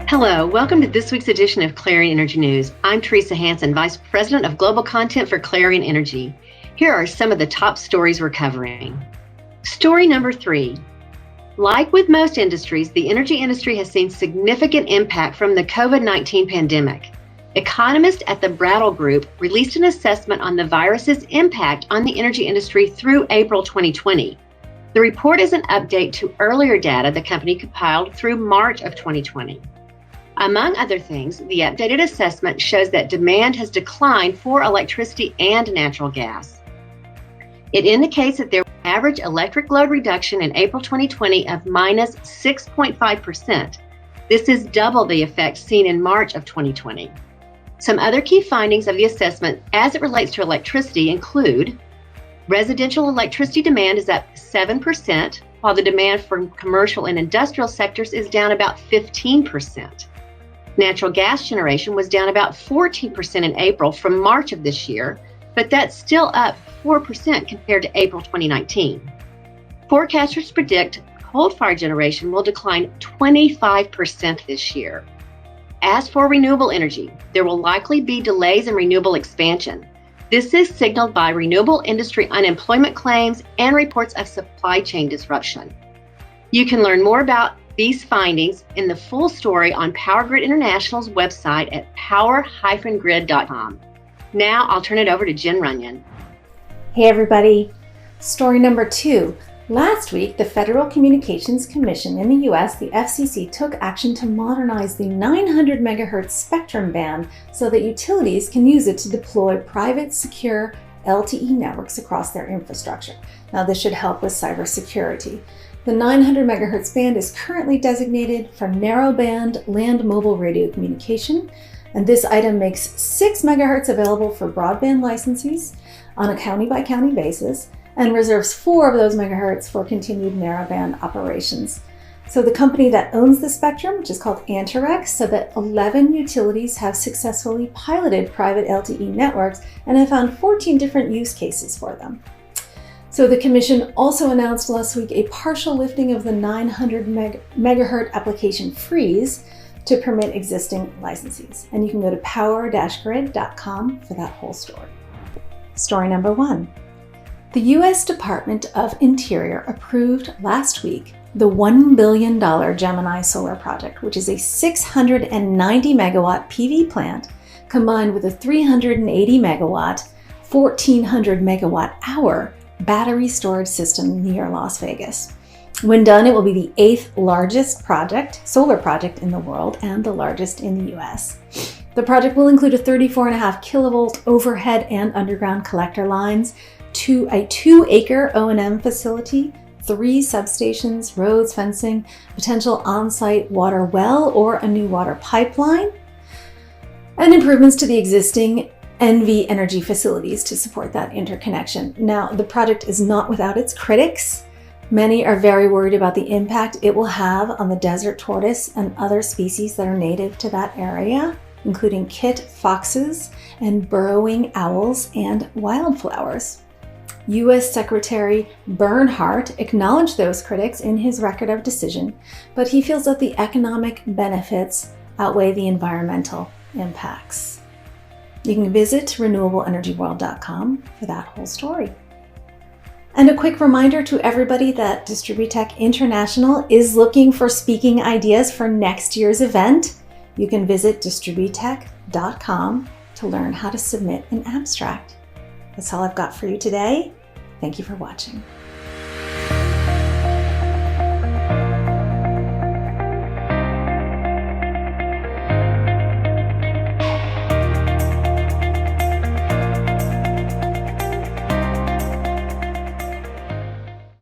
Hello, welcome to this week's edition of Clarion Energy News. I'm Teresa Hansen, Vice President of Global Content for Clarion Energy. Here are some of the top stories we're covering. Story number 3. Like with most industries, the energy industry has seen significant impact from the COVID-19 pandemic. Economists at the Brattle Group released an assessment on the virus's impact on the energy industry through April 2020. The report is an update to earlier data the company compiled through March of 2020. Among other things, the updated assessment shows that demand has declined for electricity and natural gas. It indicates that there was an average electric load reduction in April 2020 of minus 6.5%. This is double the effect seen in March of 2020. Some other key findings of the assessment as it relates to electricity include residential electricity demand is up 7%, while the demand from commercial and industrial sectors is down about 15%. Natural gas generation was down about 14% in April from March of this year, but that's still up 4% compared to April 2019. Forecasters predict coal-fired generation will decline 25% this year. As for renewable energy, there will likely be delays in renewable expansion. This is signaled by renewable industry unemployment claims and reports of supply chain disruption. You can learn more about these findings in the full story on Power Grid International's website at power-grid.com. Now I'll turn it over to Jen Runyon. Hey everybody, story number 2. Last week, the Federal Communications Commission in the US, the FCC, took action to modernize the 900 megahertz spectrum band so that utilities can use it to deploy private, secure LTE networks across their infrastructure. Now, this should help with cybersecurity. The 900 megahertz band is currently designated for narrowband land mobile radio communication, and this item makes 6 megahertz available for broadband licensees on a county-by-county basis and reserves 4 of those megahertz for continued narrowband operations. So the company that owns the spectrum, which is called Anterix, said that 11 utilities have successfully piloted private LTE networks and have found 14 different use cases for them. So the Commission also announced last week a partial lifting of the 900 megahertz application freeze to permit existing licensees. And you can go to power-grid.com for that whole story. Story number 1. The U.S. Department of Interior approved last week the $1 billion Gemini Solar Project, which is a 690 megawatt PV plant combined with a 380 megawatt, 1400 megawatt hour battery storage system near Las Vegas. When done, it will be the 8th largest solar project in the world and the largest in the US. The project will include a 34.5 kilovolt overhead and underground collector lines, to a 2-acre O&M facility, 3 substations, roads, fencing, potential on-site water well or a new water pipeline, and improvements to the existing NV Energy facilities to support that interconnection. Now, the project is not without its critics. Many are very worried about the impact it will have on the desert tortoise and other species that are native to that area, including kit foxes and burrowing owls and wildflowers. U.S. Secretary Bernhardt acknowledged those critics in his record of decision, but he feels that the economic benefits outweigh the environmental impacts. You can visit renewableenergyworld.com for that whole story. And a quick reminder to everybody that Distributech International is looking for speaking ideas for next year's event. You can visit distributech.com to learn how to submit an abstract. That's all I've got for you today. Thank you for watching.